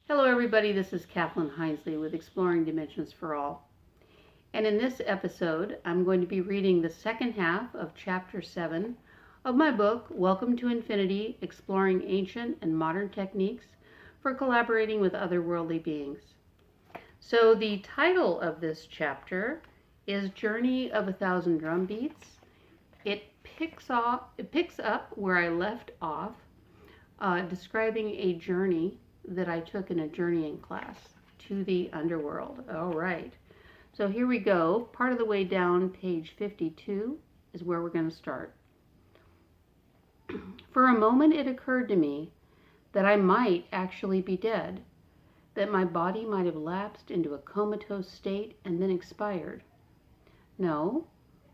Hello everybody, this is Kathlyn Hinesley with Exploring Dimensions for All. And in this episode, I'm going to be reading the second half of Chapter 7 of my book, Welcome to Infinity, Exploring Ancient and Modern Techniques for Collaborating with Otherworldly Beings. So the title of this chapter is Journey of 1,000 Drumbeats. It picks up where I left off, describing a journey that I took in a journeying class to the underworld. All right, so here we go. Part of the way down, page 52 is where we're going to start. For a moment it occurred to me that I might actually be dead, that my body might have lapsed into a comatose state and then expired. No,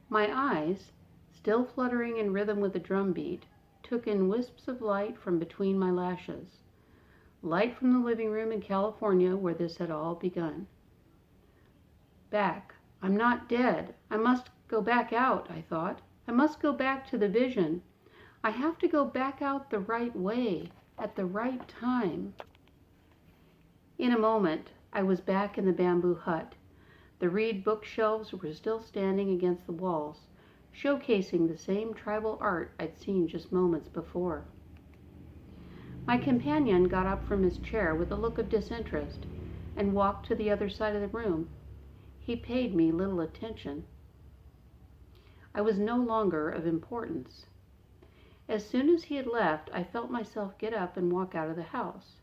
my eyes, still fluttering in rhythm with the drum beat, took in wisps of light from between my lashes. Light from the living room in California where this had all begun. Back. I'm not dead. I must go back out, I thought. I must go back to the vision. I have to go back out the right way, at the right time. In a moment, I was back in the bamboo hut. The reed bookshelves were still standing against the walls, showcasing the same tribal art I'd seen just moments before. My companion got up from his chair with a look of disinterest and walked to the other side of the room. He paid me little attention. I was no longer of importance. As soon as he had left, I felt myself get up and walk out of the house.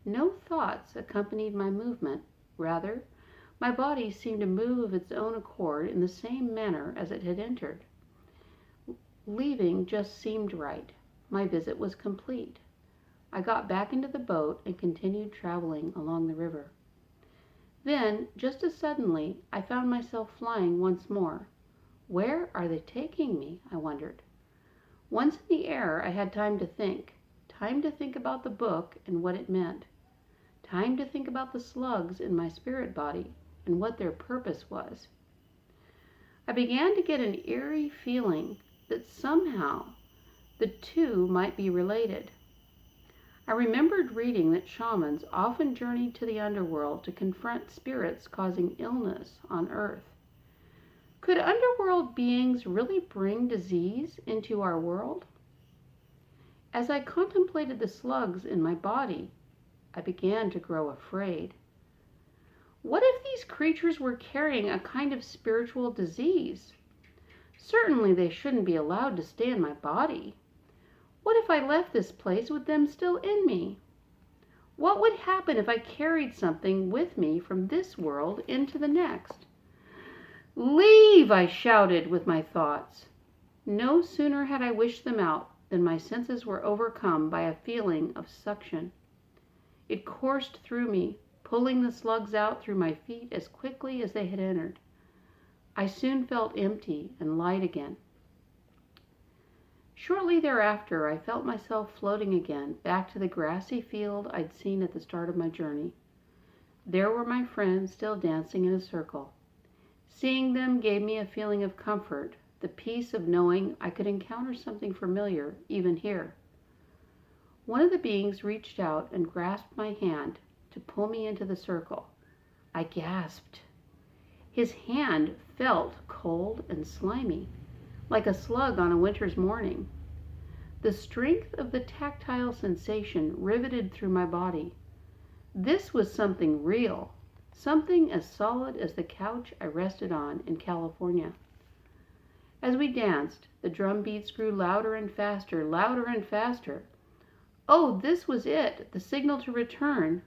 No thoughts accompanied my movement. Rather, my body seemed to move of its own accord in the same manner as it had entered. Leaving just seemed right. My visit was complete. I got back into the boat and continued traveling along the river. Then, just as suddenly, I found myself flying once more. Where are they taking me? I wondered. Once in the air, I had time to think about the book and what it meant, time to think about the slugs in my spirit body and what their purpose was. I began to get an eerie feeling that somehow the two might be related. I remembered reading that shamans often journeyed to the underworld to confront spirits causing illness on Earth. Could underworld beings really bring disease into our world? As I contemplated the slugs in my body, I began to grow afraid. What if these creatures were carrying a kind of spiritual disease? Certainly they shouldn't be allowed to stay in my body. What if I left this place with them still in me? What would happen if I carried something with me from this world into the next? Leave, I shouted with my thoughts. No sooner had I wished them out than my senses were overcome by a feeling of suction. It coursed through me, pulling the slugs out through my feet as quickly as they had entered. I soon felt empty and light again. Shortly thereafter, I felt myself floating again back to the grassy field I'd seen at the start of my journey. There were my friends still dancing in a circle. Seeing them gave me a feeling of comfort, the peace of knowing I could encounter something familiar even here. One of the beings reached out and grasped my hand to pull me into the circle. I gasped. His hand felt cold and slimy, like a slug on a winter's morning. The strength of the tactile sensation riveted through my body. This was something real, something as solid as the couch I rested on in California. As we danced, the drum beats grew louder and faster, louder and faster. Oh, this was it, the signal to return.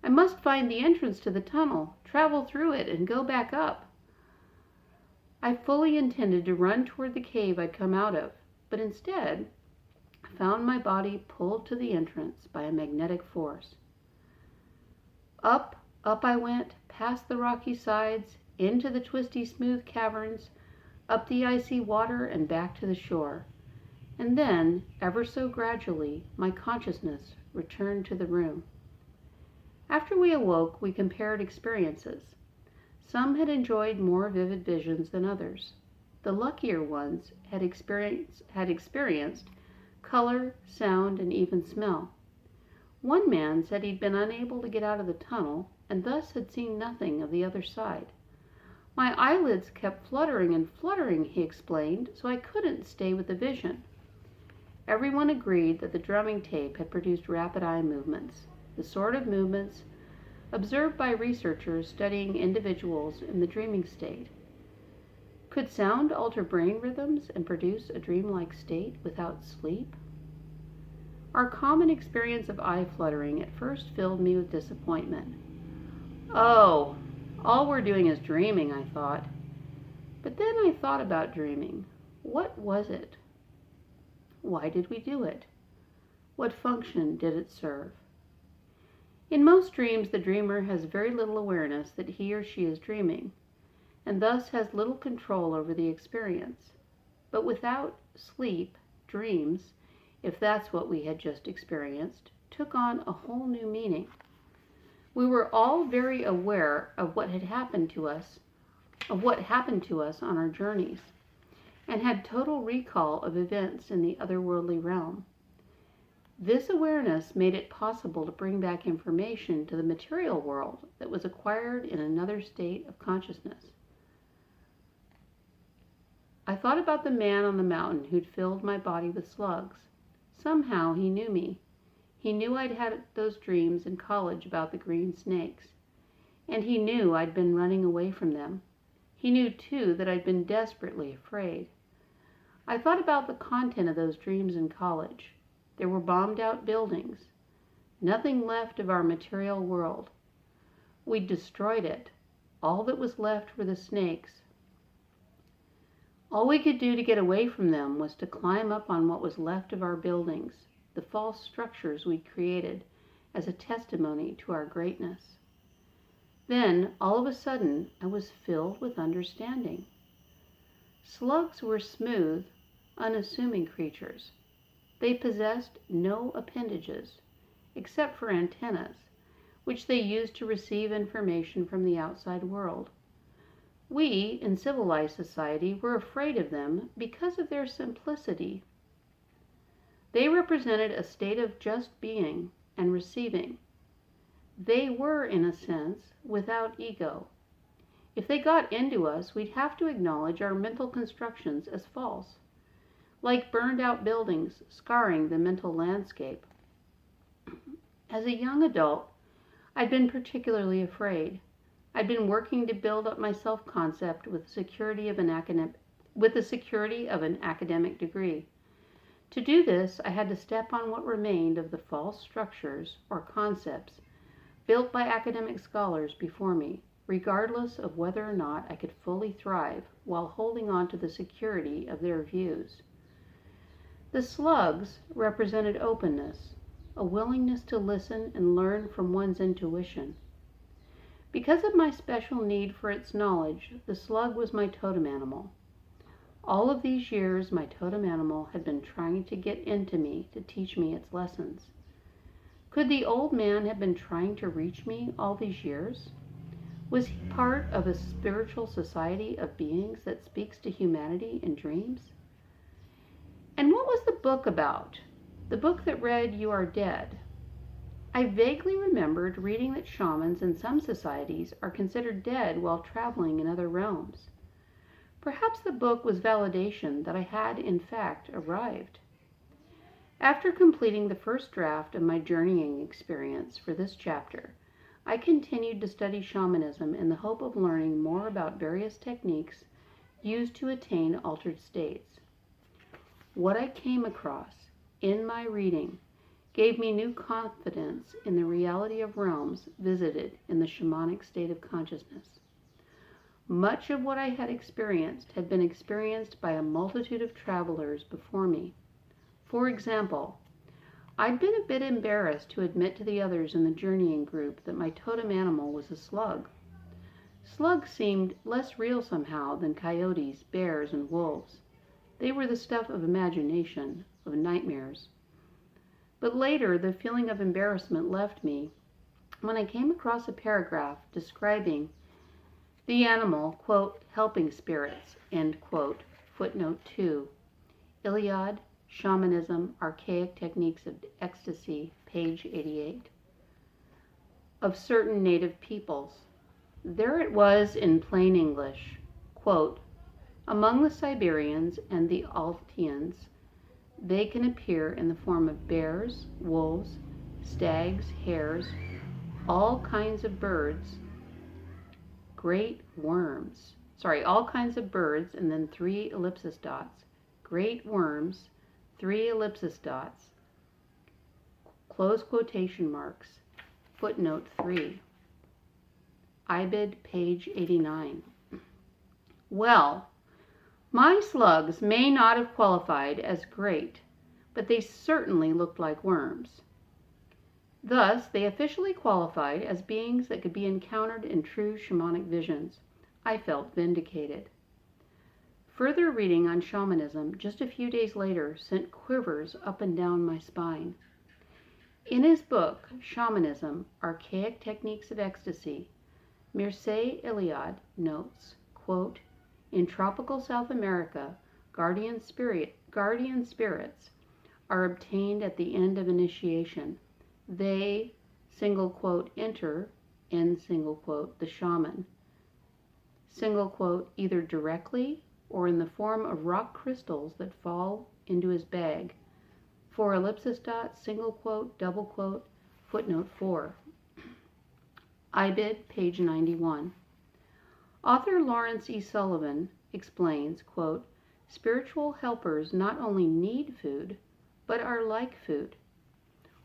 I must find the entrance to the tunnel, travel through it, and go back up. I fully intended to run toward the cave I'd come out of, but instead, I found my body pulled to the entrance by a magnetic force. Up I went, past the rocky sides, into the twisty, smooth caverns, up the icy water and back to the shore. And then, ever so gradually, my consciousness returned to the room. After we awoke, we compared experiences. Some had enjoyed more vivid visions than others. The luckier ones had experienced color, sound, and even smell. One man said he'd been unable to get out of the tunnel and thus had seen nothing of the other side. My eyelids kept fluttering and fluttering, he explained, so I couldn't stay with the vision. Everyone agreed that the drumming tape had produced rapid eye movements, the sort of movements observed by researchers studying individuals in the dreaming state. Could sound alter brain rhythms and produce a dreamlike state without sleep? Our common experience of eye fluttering at first filled me with disappointment. Oh, all we're doing is dreaming, I thought. But then I thought about dreaming. What was it? Why did we do it? What function did it serve? In most dreams, the dreamer has very little awareness that he or she is dreaming, and thus has little control over the experience. But without sleep, dreams, if that's what we had just experienced, took on a whole new meaning. We were all very aware of what happened to us on our journeys, and had total recall of events in the otherworldly realm. This awareness made it possible to bring back information to the material world that was acquired in another state of consciousness. I thought about the man on the mountain who'd filled my body with slugs. Somehow he knew me. He knew I'd had those dreams in college about the green snakes. And he knew I'd been running away from them. He knew, too, that I'd been desperately afraid. I thought about the content of those dreams in college. There were bombed-out buildings. Nothing left of our material world. We'd destroyed it. All that was left were the snakes. All we could do to get away from them was to climb up on what was left of our buildings, the false structures we'd created as a testimony to our greatness. Then, all of a sudden, I was filled with understanding. Slugs were smooth, unassuming creatures. They possessed no appendages, except for antennas, which they used to receive information from the outside world. We, in civilized society, were afraid of them because of their simplicity. They represented a state of just being and receiving. They were, in a sense, without ego. If they got into us, we'd have to acknowledge our mental constructions as false, like burned-out buildings scarring the mental landscape. As a young adult, I'd been particularly afraid. I'd been working to build up my self-concept with the security of an academic degree. To do this, I had to step on what remained of the false structures or concepts built by academic scholars before me, regardless of whether or not I could fully thrive while holding on to the security of their views. The slugs represented openness, a willingness to listen and learn from one's intuition. Because of my special need for its knowledge, the slug was my totem animal. All of these years, my totem animal had been trying to get into me to teach me its lessons. Could the old man have been trying to reach me all these years? Was he part of a spiritual society of beings that speaks to humanity in dreams? And what was the book about? The book that read, "You Are Dead." I vaguely remembered reading that shamans in some societies are considered dead while traveling in other realms. Perhaps the book was validation that I had, in fact, arrived. After completing the first draft of my journeying experience for this chapter, I continued to study shamanism in the hope of learning more about various techniques used to attain altered states. What I came across in my reading gave me new confidence in the reality of realms visited in the shamanic state of consciousness. Much of what I had experienced had been experienced by a multitude of travelers before me. For example, I'd been a bit embarrassed to admit to the others in the journeying group that my totem animal was a slug. Slugs seemed less real somehow than coyotes, bears, and wolves. They were the stuff of imagination, of nightmares. But later, the feeling of embarrassment left me when I came across a paragraph describing the animal, quote, "helping spirits," end quote, footnote 2, Iliad, Shamanism, Archaic Techniques of Ecstasy, page 88. Of certain native peoples. There it was in plain English, quote, among the Siberians and the Altians, they can appear in the form of bears, wolves, stags, hares, all kinds of birds, all kinds of birds, and then 3 ellipsis dots, great worms, 3 ellipsis dots, close quotation marks, footnote 3. Ibid, page 89. Well, my slugs may not have qualified as great, but they certainly looked like worms. Thus, they officially qualified as beings that could be encountered in true shamanic visions. I felt vindicated. Further reading on shamanism just a few days later sent quivers up and down my spine. In his book, Shamanism, Archaic Techniques of Ecstasy, Mircea Eliade notes, quote, in tropical South America, guardian spirits are obtained at the end of initiation. They, single quote, enter, end single quote, the shaman, single quote, either directly or in the form of rock crystals that fall into his bag. 4 ellipsis dots, single quote, double quote, footnote 4. Ibid, page 91. Author Lawrence E. Sullivan explains, quote, spiritual helpers not only need food, but are like food,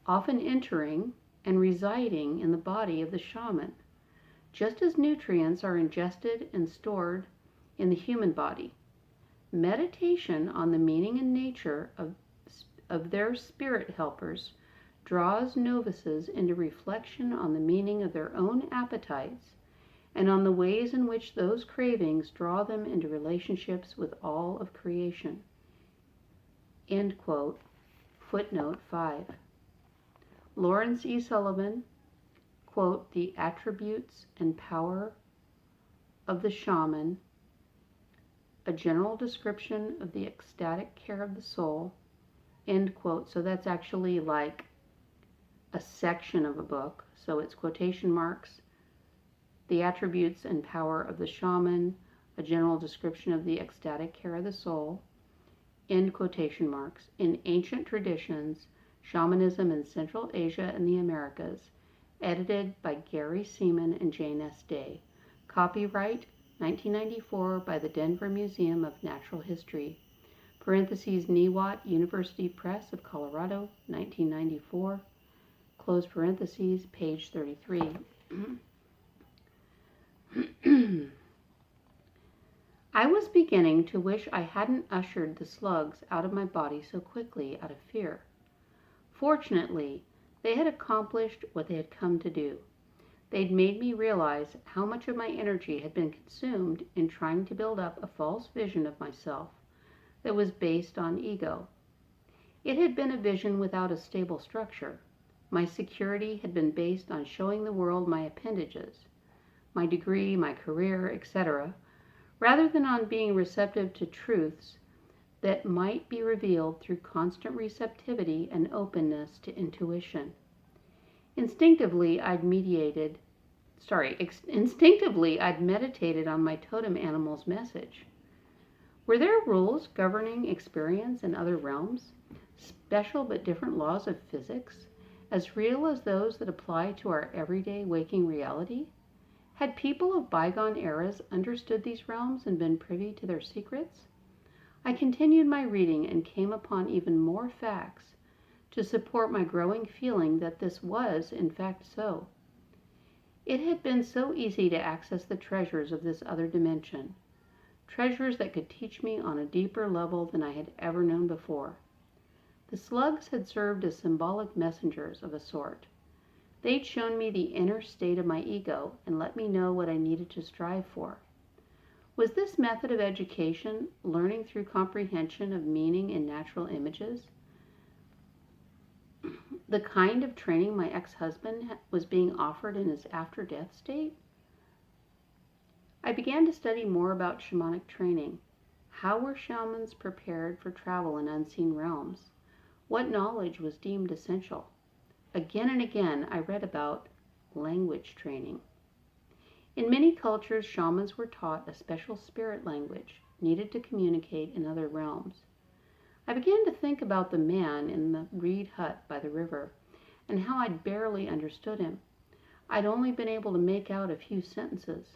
often entering and residing in the body of the shaman, just as nutrients are ingested and stored in the human body. Meditation on the meaning and nature of their spirit helpers draws novices into reflection on the meaning of their own appetites and on the ways in which those cravings draw them into relationships with all of creation. End quote. Footnote 5. Lawrence E. Sullivan, quote, the attributes and power of the shaman, a general description of the ecstatic care of the soul, end quote. So that's actually like a section of a book. So it's quotation marks, the attributes and power of the shaman, a general description of the ecstatic care of the soul, end quotation marks. In ancient traditions, shamanism in Central Asia and the Americas, edited by Gary Seaman and Jane S. Day. Copyright 1994 by the Denver Museum of Natural History. Parentheses, Niwot University Press of Colorado, 1994. Close parentheses, page 33. I was beginning to wish I hadn't ushered the slugs out of my body so quickly out of fear. Fortunately, they had accomplished what they had come to do. They'd made me realize how much of my energy had been consumed in trying to build up a false vision of myself that was based on ego. It had been a vision without a stable structure. My security had been based on showing the world my appendages, my degree, my career, etc., rather than on being receptive to truths that might be revealed through constant receptivity and openness to intuition. Instinctively, I'd meditated on my totem animal's message. Were there rules governing experience in other realms, special but different laws of physics, as real as those that apply to our everyday waking reality? Had people of bygone eras understood these realms and been privy to their secrets? I continued my reading and came upon even more facts to support my growing feeling that this was, in fact, so. It had been so easy to access the treasures of this other dimension, treasures that could teach me on a deeper level than I had ever known before. The slugs had served as symbolic messengers of a sort. They'd shown me the inner state of my ego and let me know what I needed to strive for. Was this method of education, learning through comprehension of meaning in natural images, the kind of training my ex-husband was being offered in his after-death state? I began to study more about shamanic training, How were shamans prepared for travel in unseen realms? What knowledge was deemed essential? Again and again, I read about language training. In many cultures, shamans were taught a special spirit language needed to communicate in other realms. I began to think about the man in the reed hut by the river and how I'd barely understood him. I'd only been able to make out a few sentences.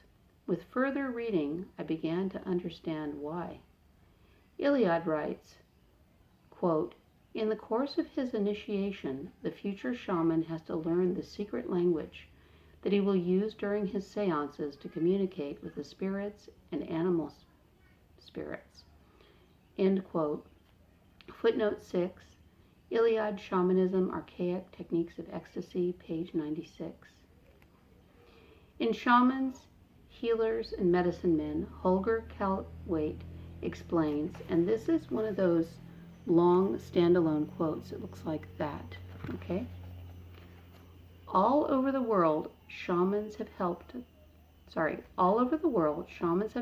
With further reading, I began to understand why. Iliad writes, quote, "In the course of his initiation, the future shaman has to learn the secret language that he will use during his seances to communicate with the spirits and animal spirits." End quote. Footnote 6, Iliad Shamanism, Archaic Techniques of Ecstasy, page 96. In Shamans, Healers, and Medicine Men, Holger Kaltwait explains, and this is one of those long standalone quotes. It looks like that, okay? All over the world, shamans have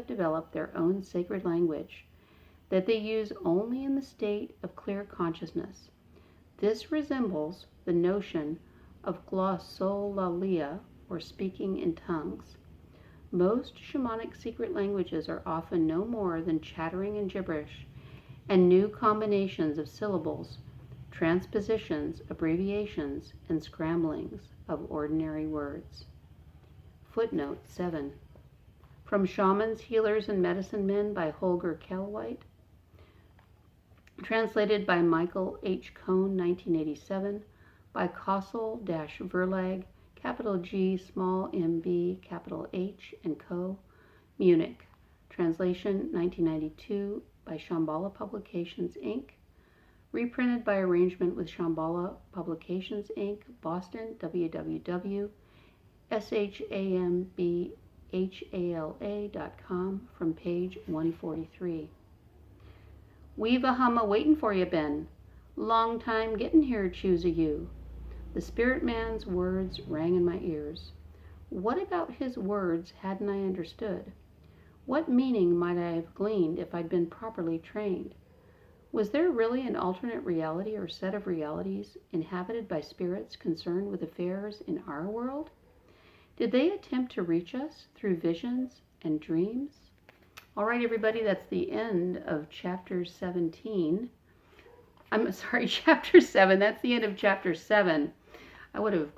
developed their own sacred language that they use only in the state of clear consciousness. This resembles the notion of glossolalia, or speaking in tongues. Most shamanic secret languages are often no more than chattering and gibberish and new combinations of syllables, transpositions, abbreviations, and scramblings of ordinary words. Footnote 7. From Shamans, Healers, and Medicine Men by Holger Kaltwait. Translated by Michael H. Cohn, 1987, by Kossel-Verlag, capital G, small mb, capital H, and Co., Munich. Translation 1992 by Shambhala Publications, Inc. Reprinted by arrangement with Shambhala Publications, Inc., Boston, www.shambhala.com, from page 143. We've a humma waitin' for you, Ben. Long time gettin' here, choose a you. The spirit man's words rang in my ears. What about his words hadn't I understood? What meaning might I have gleaned if I'd been properly trained? Was there really an alternate reality or set of realities inhabited by spirits concerned with affairs in our world? Did they attempt to reach us through visions and dreams? All right, everybody, that's the end of chapter 17. Chapter 7. That's the end of chapter 7. I would have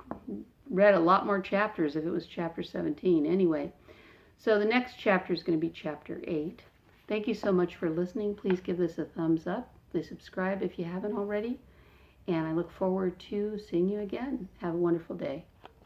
read a lot more chapters if it was chapter 17. Anyway, so the next chapter is going to be chapter 8. Thank you so much for listening. Please give this a thumbs up. Please subscribe if you haven't already. And I look forward to seeing you again. Have a wonderful day.